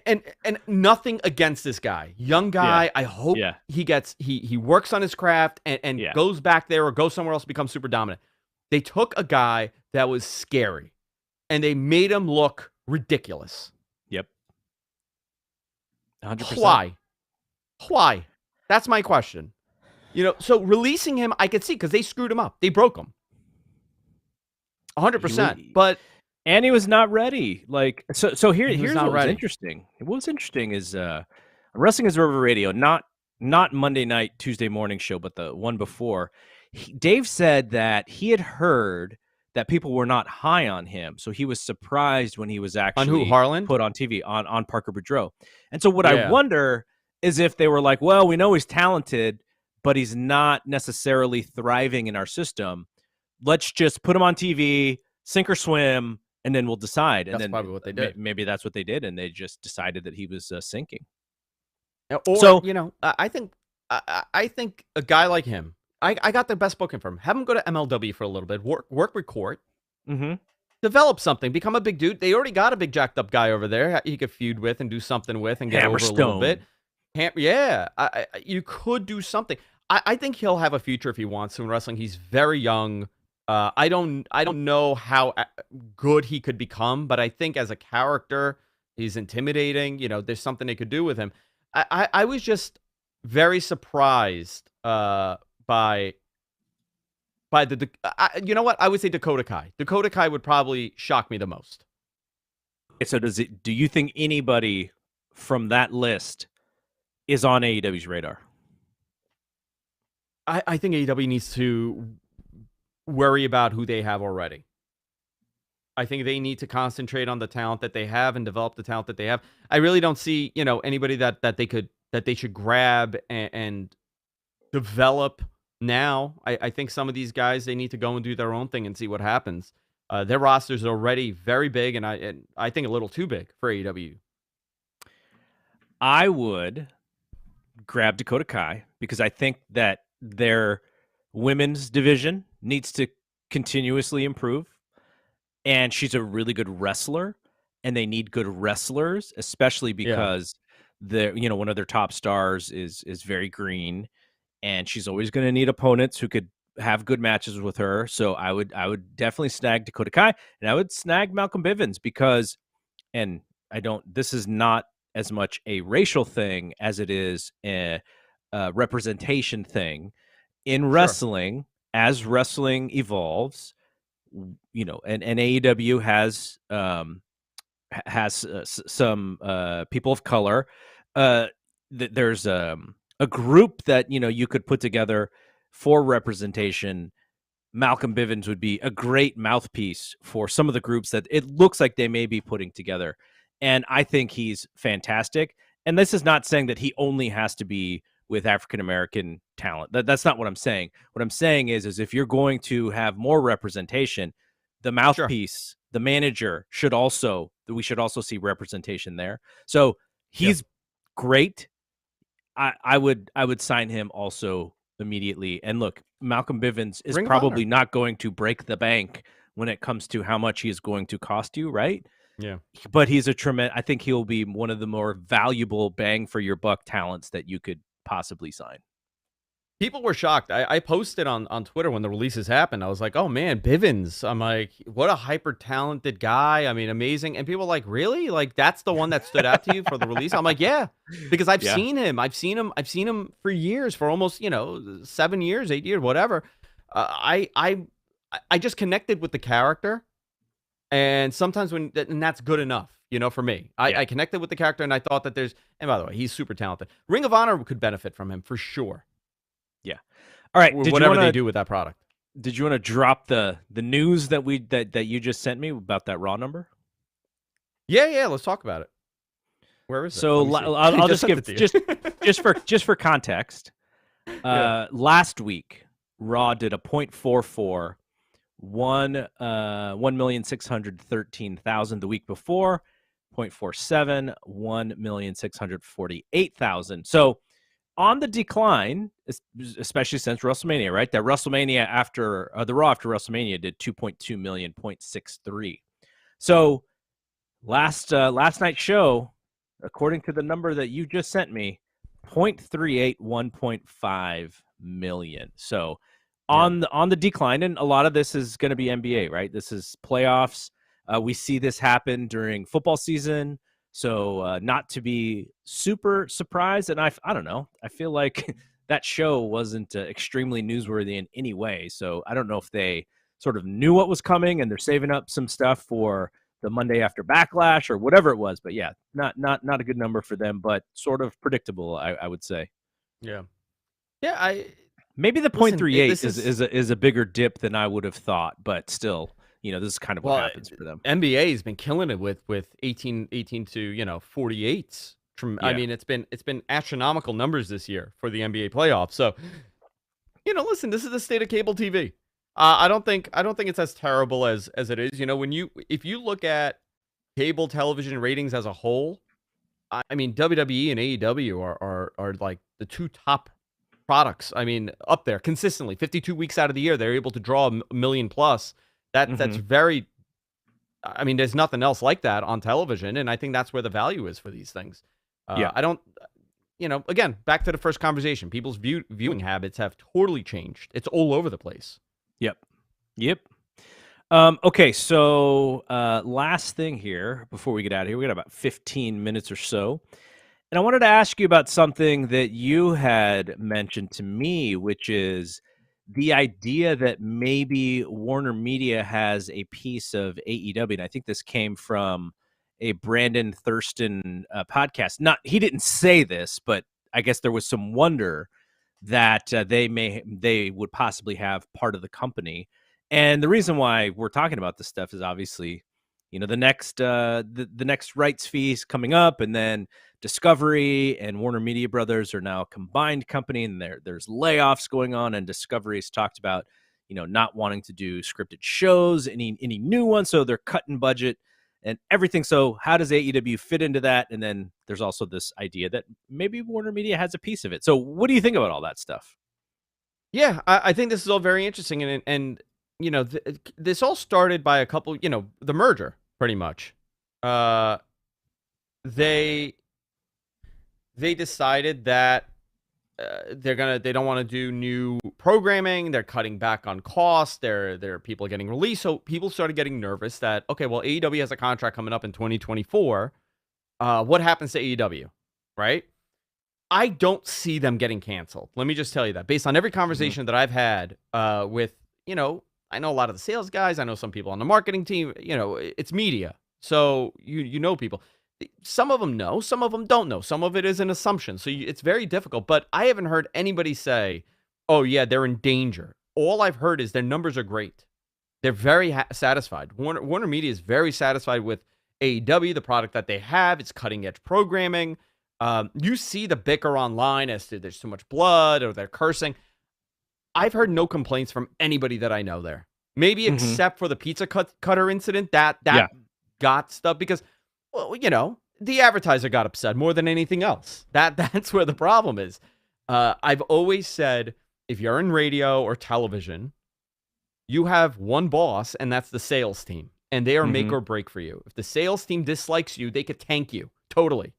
and nothing against this guy. Young guy. I hope he works on his craft and goes back there or goes somewhere else to become super dominant. They took a guy that was scary and they made him look ridiculous. 100%. Why? That's my question. So releasing him, I could see because they screwed him up. They broke him. 100%. But and he was not ready. Like here's what was interesting. What was interesting is Wrestling Observer Radio, not Monday night, Tuesday morning show, but the one before. Dave said that he had heard that people were not high on him. So he was surprised when he was actually on who, Harlan? Put on TV on Parker Boudreaux. And so what I wonder is if they were like, well, we know he's talented, but he's not necessarily thriving in our system. Let's just put him on TV, sink or swim, and then we'll decide. And that's probably what they did. Maybe that's what they did, and they just decided that he was sinking. Or, I think a guy like him, I got the best booking for him. Have him go to MLW for a little bit, work with Court, develop something, become a big dude. They already got a big jacked up guy over there he could feud with and do something with and get over a little bit. You could do something. I think he'll have a future if he wants to in wrestling. He's very young. I don't know how good he could become, but I think as a character, he's intimidating. There's something they could do with him. I was just very surprised by the you know what? I would say Dakota Kai. Dakota Kai would probably shock me the most. So do you think anybody from that list is on AEW's radar? I think AEW needs to worry about who they have already. I think they need to concentrate on the talent that they have and develop the talent that they have. I really don't see, anybody that they should grab and develop now. I think some of these guys, they need to go and do their own thing and see what happens. Their rosters are already very big, and I think a little too big for AEW. I would grab Dakota Kai because I think that their women's division needs to continuously improve. And she's a really good wrestler, and they need good wrestlers, especially because one of their top stars is very green, and she's always going to need opponents who could have good matches with her. So I would definitely snag Dakota Kai, and I would snag Malcolm Bivens because, and this is not as much a racial thing as it is a representation thing in wrestling. As wrestling evolves, and AEW has some people of color. There's a group that you could put together for representation. Malcolm Bivens would be a great mouthpiece for some of the groups that it looks like they may be putting together, and I think he's fantastic. And this is not saying that he only has to be with African-American talent. That's not what I'm saying. What I'm saying is if you're going to have more representation, the mouthpiece, the manager we should also see representation there. So he's great. I would sign him also immediately. And look, Malcolm Bivens is Ring of probably Honor. not going to break the bank when it comes to how much he is going to cost you, right? Yeah. But he's I think he'll be one of the more valuable bang for your buck talents that you could possibly sign. People were shocked. I posted on Twitter when the releases happened. I was like, oh man, Bivens. I'm like, what a hyper talented guy. I mean, amazing. And people were like, really? Like, that's the one that stood out to you for the release? I'm like, yeah, because I've Yeah. seen him. I've seen him for years, for almost, 7 years, 8 years, whatever. I just connected with the character. And sometimes and that's good enough, for me. I connected with the character, and I thought that and by the way, he's super talented. Ring of Honor could benefit from him for sure. Yeah. All right. Whatever they do with that product. Did you want to drop the news that you just sent me about that Raw number? Yeah. Let's talk about it. Where is it? So I'll just give just for context. Last week, Raw did a 0.44, 1,613,000. The week before, 0.47, 1,648,000. So on the decline, especially since WrestleMania, right? That WrestleMania after the Raw after WrestleMania did 2.2 million, 0.63. So last night's show, according to the number that you just sent me, 0.38, 1.5 million. So on the decline, and a lot of this is going to be NBA, right? This is playoffs. We see this happen during football season. So not to be super surprised. And I don't know. I feel like that show wasn't extremely newsworthy in any way. So I don't know if they sort of knew what was coming and they're saving up some stuff for the Monday after Backlash or whatever it was. But yeah, not a good number for them, but sort of predictable, I would say. Yeah. Maybe the 0.38 is a bigger dip than I would have thought, but still, this is kind of what happens for them. NBA has been killing it with 18 to 48s. I mean, it's been astronomical numbers this year for the NBA playoffs. So, listen, this is the state of cable TV. I don't think it's as terrible as it is. If you look at cable television ratings as a whole, I mean, WWE and AEW are like the two top products. I mean, up there consistently, 52 weeks out of the year, they're able to draw a million plus. That's very. I mean, there's nothing else like that on television, and I think that's where the value is for these things. I don't. Again, back to the first conversation. People's viewing habits have totally changed. It's all over the place. Yep. Okay, so last thing here before we get out of here, we got about 15 minutes or so. And I wanted to ask you about something that you had mentioned to me, which is the idea that maybe Warner Media has a piece of AEW. And I think this came from a Brandon Thurston podcast. He didn't say this, but I guess there was some wonder that they would possibly have part of the company. And the reason why we're talking about this stuff is obviously, the next rights fees coming up, and then Discovery and Warner Media Brothers are now a combined company, and there's layoffs going on, and Discovery's talked about, not wanting to do scripted shows, any new ones, so they're cutting budget and everything. So how does AEW fit into that? And then there's also this idea that maybe Warner Media has a piece of it. So what do you think about all that stuff? Yeah, I think this is all very interesting, and this all started by a couple, the merger, pretty much. They decided that they don't want to do new programming. They're cutting back on costs. There are people getting released. So people started getting nervous that, okay, well, AEW has a contract coming up in 2024. What happens to AEW, right? I don't see them getting canceled. Let me just tell you that. Based on every conversation that I've had with, I know a lot of the sales guys. I know some people on the marketing team. It's media. So you know people. Some of them know. Some of them don't know. Some of it is an assumption. So it's very difficult. But I haven't heard anybody say, oh, yeah, they're in danger. All I've heard is their numbers are great. They're very satisfied. Warner Media is very satisfied with AEW, the product that they have. It's cutting-edge programming. You see the bicker online as to there's too much blood or they're cursing. I've heard no complaints from anybody that I know there. Maybe except for the pizza cutter incident that got stuff because, well, the advertiser got upset more than anything else. That's where the problem is. I've always said if you're in radio or television, you have one boss, and that's the sales team. And they are make or break for you. If the sales team dislikes you, they could tank you. Totally.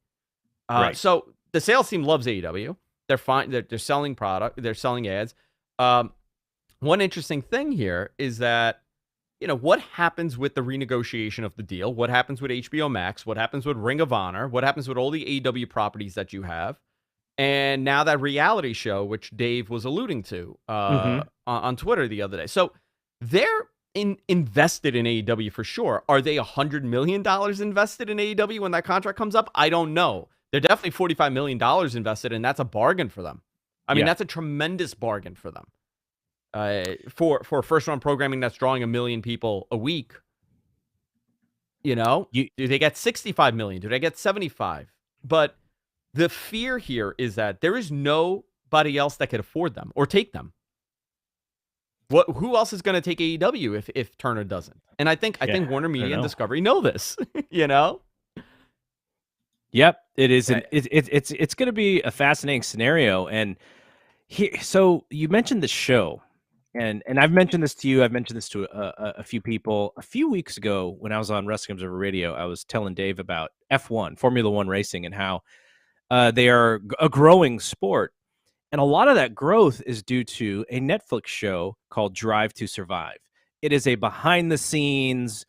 Right. So the sales team loves AEW. They're fine. They're selling product. They're selling ads. One interesting thing here is that, what happens with the renegotiation of the deal? What happens with HBO Max? What happens with Ring of Honor? What happens with all the AEW properties that you have? And now that reality show, which Dave was alluding to on Twitter the other day. So they're invested in AEW for sure. Are they $100 million invested in AEW when that contract comes up? I don't know. They're definitely $45 million invested, and that's a bargain for them. I mean, that's a tremendous bargain for them. For first-run programming that's drawing 1 million people a week, do they get 65 million? Do they get 75? But the fear here is that there is nobody else that could afford them or take them. Who else is going to take AEW if Turner doesn't? And I think Warner Media and Discovery know this. Yep, it is. It's going to be a fascinating scenario. And so you mentioned the show, and I've mentioned this to you. I've mentioned this to a few people. A few weeks ago, when I was on Wrestling Observer Radio, I was telling Dave about F1, Formula One racing, and how they are a growing sport. And a lot of that growth is due to a Netflix show called Drive to Survive. It is a behind-the-scenes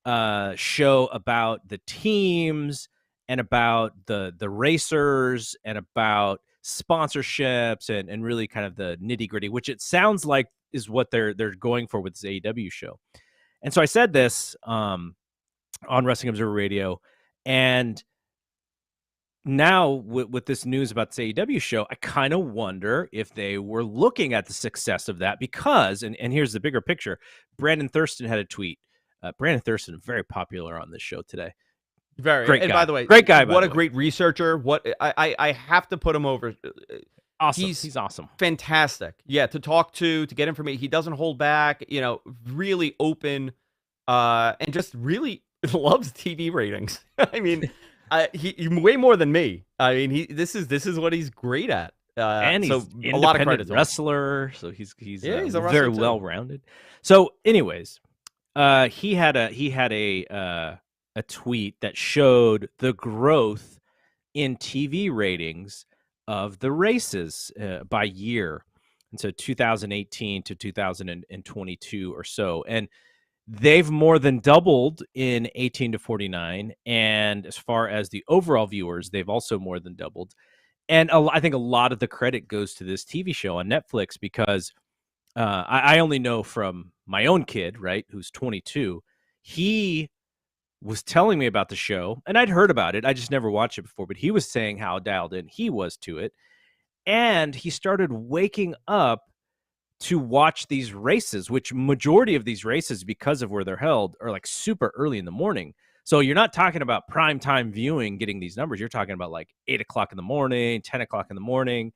show about the teams and about the racers and about sponsorships and really kind of the nitty-gritty, which it sounds like is what they're going for with this AEW show. And so I said this on Wrestling Observer Radio, and now with this news about the AEW show, I kind of wonder if they were looking at the success of that because, and here's the bigger picture, Brandon Thurston had a tweet. Brandon Thurston, very popular on this show today. Very great and guy. By the way, great guy. What a great researcher. What I have to put him over. Awesome. He's awesome. Fantastic. Yeah, to talk to get information. He doesn't hold back. Really open, and just really loves TV ratings. I mean. He way more than me. I mean, this is what he's great at. And he's a lot of credit wrestler. So he's a very well rounded. So, anyways, he had a tweet that showed the growth in TV ratings of the races by year, and so 2018 to 2022 or so, and they've more than doubled in 18 to 49. And as far as the overall viewers, they've also more than doubled. And I think a lot of the credit goes to this TV show on Netflix because I only know from my own kid, right, who's 22. He was telling me about the show, and I'd heard about it. I just never watched it before, but he was saying how dialed in he was to it. And he started waking up to watch these races, which majority of these races, because of where they're held, are like super early in the morning. So you're not talking about prime time viewing, getting these numbers. You're talking about like 8 o'clock in the morning, 10 o'clock in the morning.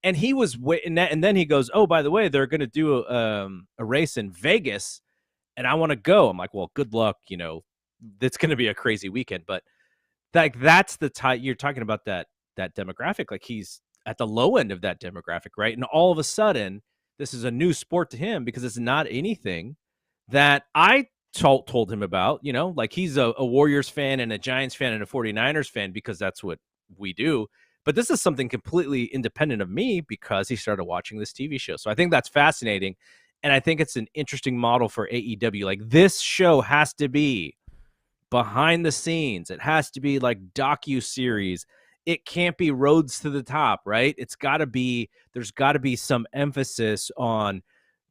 And he was waiting, and then he goes, "Oh, by the way, they're going to do a race in Vegas, and I want to go." I'm like, "Well, good luck. It's going to be a crazy weekend." But like that's the type you're talking about, that demographic. Like he's at the low end of that demographic, right? And all of a sudden, this is a new sport to him because it's not anything that I told him about, like he's a Warriors fan and a Giants fan and a 49ers fan because that's what we do. But this is something completely independent of me because he started watching this TV show. So I think that's fascinating. And I think it's an interesting model for AEW. Like this show has to be behind the scenes. It has to be like docu-series. It can't be roads to the top, right? There's got to be some emphasis on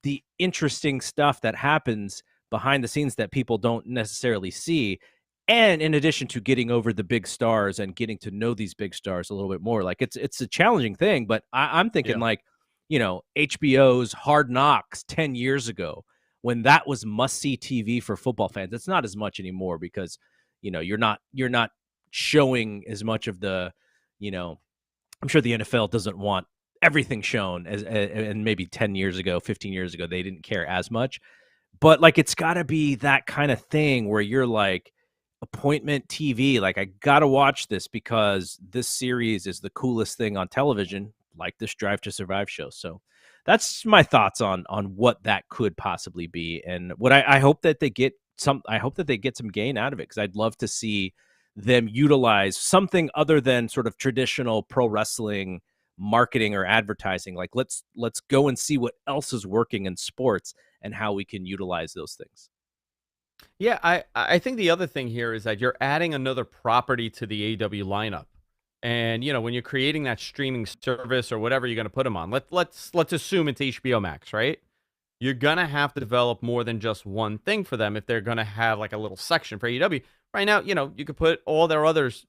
the interesting stuff that happens behind the scenes that people don't necessarily see. And in addition to getting over the big stars and getting to know these big stars a little bit more, like it's a challenging thing, but I'm thinking HBO's Hard Knocks 10 years ago, when that was must-see TV for football fans. It's not as much anymore because, you're not showing as much of the, I'm sure the NFL doesn't want everything shown and maybe 10 years ago, 15 years ago, they didn't care as much. But like, it's got to be that kind of thing where you're like appointment TV. Like, I got to watch this because this series is the coolest thing on television. like this Drive to Survive show. So that's my thoughts on what that could possibly be, and what I hope that they get some. I hope that they get some gain out of it, because I'd love to see them utilize something other than sort of traditional pro wrestling marketing or advertising. Like let's go and see what else is working in sports and how we can utilize those things. Yeah, I think the other thing here is that you're adding another property to the AEW lineup. And, when you're creating that streaming service or whatever you're going to put them on, let's assume it's HBO Max, right? You're going to have to develop more than just one thing for them if they're going to have like a little section for AEW. Right now, you could put all their others,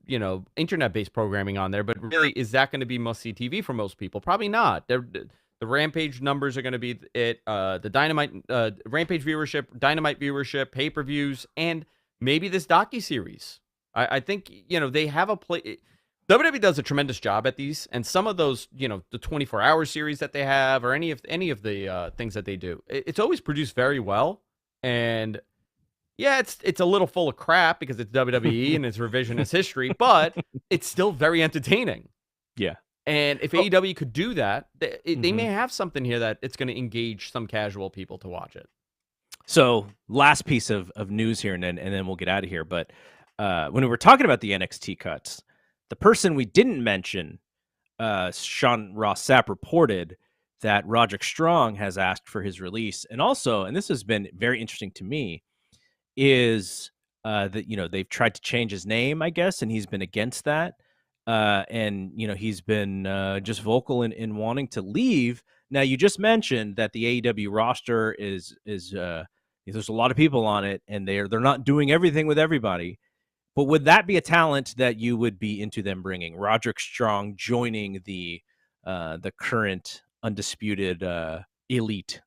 internet-based programming on there, but really, is that going to be must-see TV for most people? Probably not. The Rampage numbers are going to be it. The Dynamite Rampage viewership, Dynamite viewership, pay-per-views, and maybe this docuseries. I think they have a play. WWE does a tremendous job at these, and some of those, the 24-hour series that they have, or any of the things that they do, it's always produced very well. And yeah, it's a little full of crap because it's WWE and it's revisionist history, but it's still very entertaining. Yeah. And if AEW could do that, they may have something here that it's going to engage some casual people to watch it. So last piece of news here, and then we'll get out of here. But when we were talking about the NXT cuts, the person we didn't mention, Sean Ross Sapp, reported that Roderick Strong has asked for his release. And also, and this has been very interesting to me, is that, they've tried to change his name, I guess, and he's been against that. And he's been just vocal in wanting to leave. Now, you just mentioned that the AEW roster is there's a lot of people on it, and they're not doing everything with everybody. But would that be a talent that you would be into them bringing? Roderick Strong joining the current undisputed elite.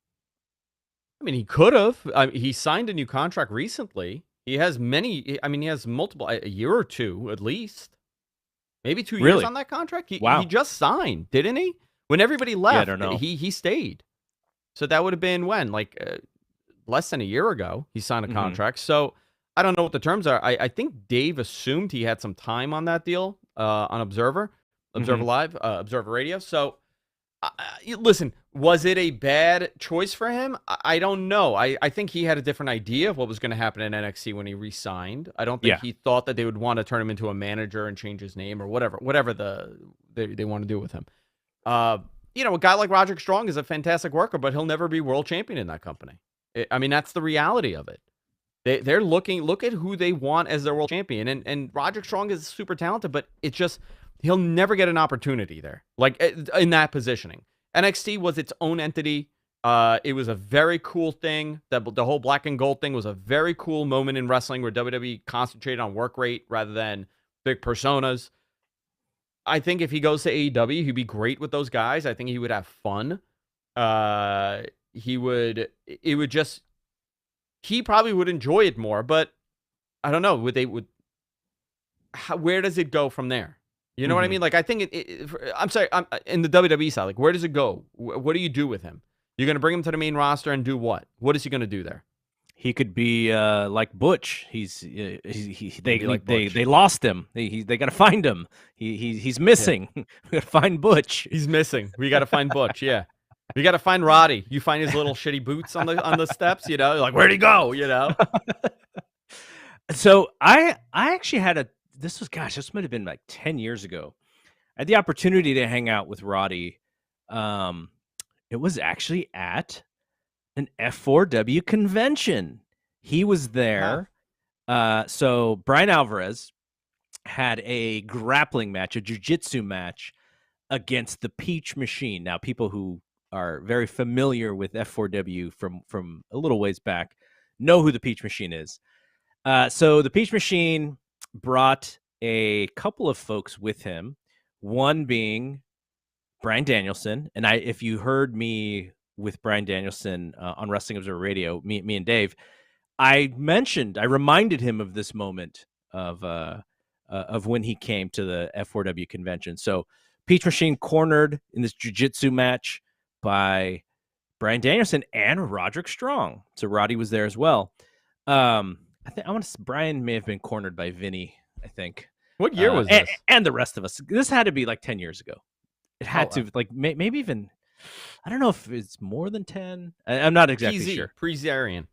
I mean, he could have. He signed a new contract recently. He has many. I mean, he has multiple, a year or two at least. Maybe 2 years on that contract? He just signed, didn't he? When everybody left, yeah, I don't know. He stayed. So that would have been when? Like less than a year ago, he signed a contract. So I don't know what the terms are. I think Dave assumed he had some time on that deal on Observer Live, Observer Radio. So listen, was it a bad choice for him? I don't know. I think he had a different idea of what was going to happen in NXT when he re-signed. I don't think he thought that they would want to turn him into a manager and change his name or whatever they want to do with him. A guy like Roderick Strong is a fantastic worker, but he'll never be world champion in that company. I mean, that's the reality of it. They're look at who they want as their world champion, and Roderick Strong is super talented, but it's just he'll never get an opportunity there, like in that positioning. NXT was its own entity. It was a very cool thing. The whole black and gold thing was a very cool moment in wrestling where WWE concentrated on work rate rather than big personas. I think if he goes to AEW, he'd be great with those guys. I think he would have fun. He probably would enjoy it more, but I don't know. Where does it go from there? You know what I mean? Like, I think I'm sorry, in the WWE side, like, where does it go? What do you do with him? You're going to bring him to the main roster and do what? What is he going to do there? He could be like Butch. They lost him. They got to find him. He's missing. We got to find Butch. He's missing. We got to find Butch. Yeah, we got to find Roddy. You find his little shitty boots on the steps. Like, where'd he go? So I actually had this might have been like 10 years ago. I had the opportunity to hang out with Roddy. It was actually at an F4W convention. He was there. So Brian Alvarez had a grappling match, a jiu-jitsu match against the Peach Machine. Now, people who are very familiar with F4W from a little ways back know who the Peach Machine is. So the Peach Machine brought a couple of folks with him, one being Bryan Danielson. And if you heard me with Bryan Danielson on Wrestling Observer Radio, me and Dave, I reminded him of this moment of when he came to the F4W convention. So Peach Machine cornered in this jiu-jitsu match by Bryan Danielson and Roderick Strong. So Roddy was there as well. Brian may have been cornered by Vinny, I think. What year was this? And the rest of us. This had to be like 10 years ago. It had to, like, maybe even, I don't know if it's more than 10. I'm not exactly sure. Pre-Zarian.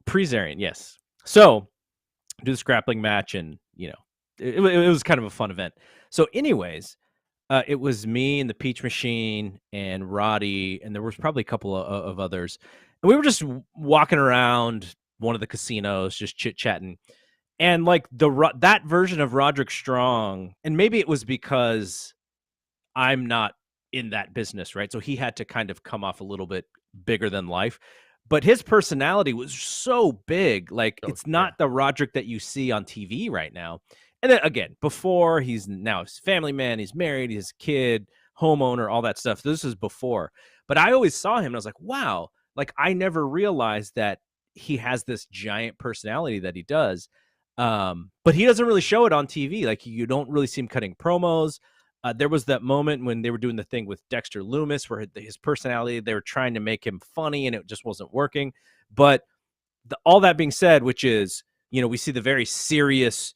Pre-Zarian, yes. So do this grappling match, and it was kind of a fun event. So anyways, it was me and the Peach Machine and Roddy, and there was probably a couple of others, and we were just walking around one of the casinos, just chit-chatting. And like that version of Roderick Strong, and maybe it was because I'm not in that business, right? So he had to kind of come off a little bit bigger than life, but his personality was so big. Like, it's not the Roderick that you see on TV right now. And then again, before, he's now a family man, he's married, he's a kid, homeowner, all that stuff. This is before. But I always saw him and I was like, wow, like, I never realized that he has this giant personality that he does. But he doesn't really show it on TV. Like, you don't really see him cutting promos. There was that moment when they were doing the thing with Dexter Loomis where his personality, they were trying to make him funny and it just wasn't working. But all that being said, which is, we see the very serious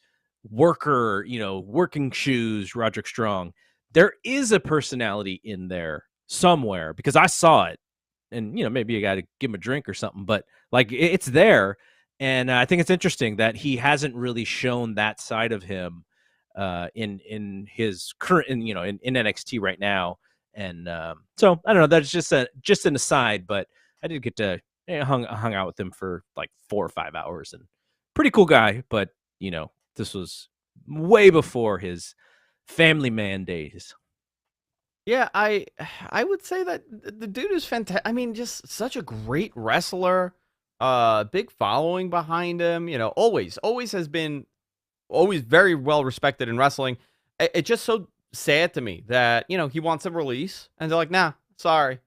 worker, working shoes, Roderick Strong. There is a personality in there somewhere, because I saw it, and, maybe you got to give him a drink or something, but like, it's there. And I think it's interesting that he hasn't really shown that side of him in his current, in NXT right now. And so I don't know. That's just an aside, but I did get to hung out with him for like 4 or 5 hours, and pretty cool guy. But this was way before his family man days. Yeah, I would say that the dude is fantastic. I mean, just such a great wrestler. Big following behind him. Always has been very well respected in wrestling. It's just so sad to me that he wants a release, and they're like, "Nah, sorry,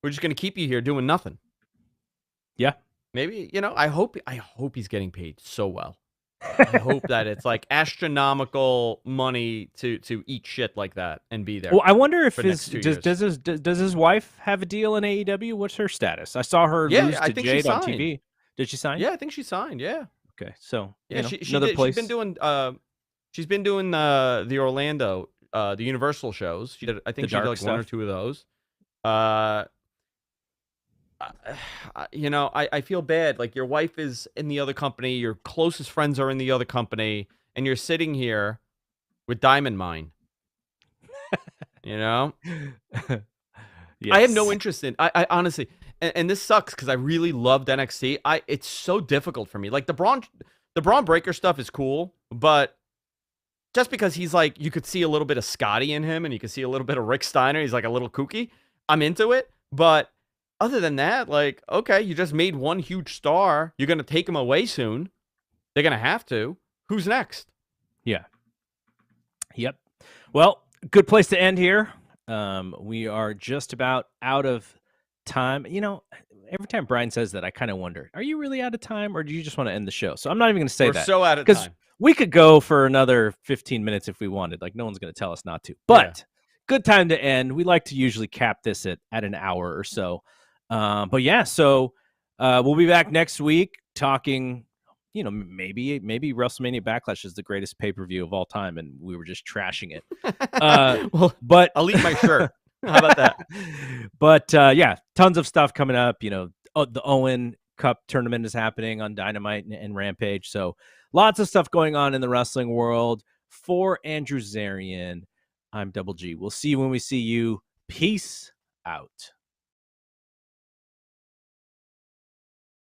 we're just gonna keep you here doing nothing." Yeah, maybe I hope he's getting paid so well. I hope that it's like astronomical money to eat shit like that and be there. Well, I wonder if does his wife have a deal in AEW? What's her status? I saw her lose to Jade on TV. Did she sign? Yeah, I think she signed. Yeah. Okay, so yeah, place. She's been doing the Orlando, the Universal shows. I think she did like stuff. 1 or 2 of those. I feel bad. Like, your wife is in the other company, your closest friends are in the other company, and you're sitting here with Diamond Mine. Yes. I have no interest in. I honestly, and this sucks because I really loved NXT. It's so difficult for me. Like, the Braun Breaker stuff is cool, but just because he's like, you could see a little bit of Scotty in him, and you could see a little bit of Rick Steiner. He's like a little kooky. I'm into it, but other than that, like, okay, you just made one huge star. You're going to take him away soon. They're going to have to. Who's next? Yeah. Yep. Well, good place to end here. We are just about out of time. Every time Brian says that, I kind of wonder, are you really out of time, or do you just want to end the show? So I'm not even going to say that. We're so out of time. We could go for another 15 minutes if we wanted. Like, no one's going to tell us not to. But good time to end. We like to usually cap this at an hour or so. But yeah, so we'll be back next week talking, maybe WrestleMania Backlash is the greatest pay-per-view of all time, and we were just trashing it. Well, but I'll leave my shirt. How about that? But yeah, tons of stuff coming up. The Owen Cup tournament is happening on Dynamite and Rampage. So lots of stuff going on in the wrestling world. For Andrew Zarian, I'm Double G. We'll see you when we see you. Peace out.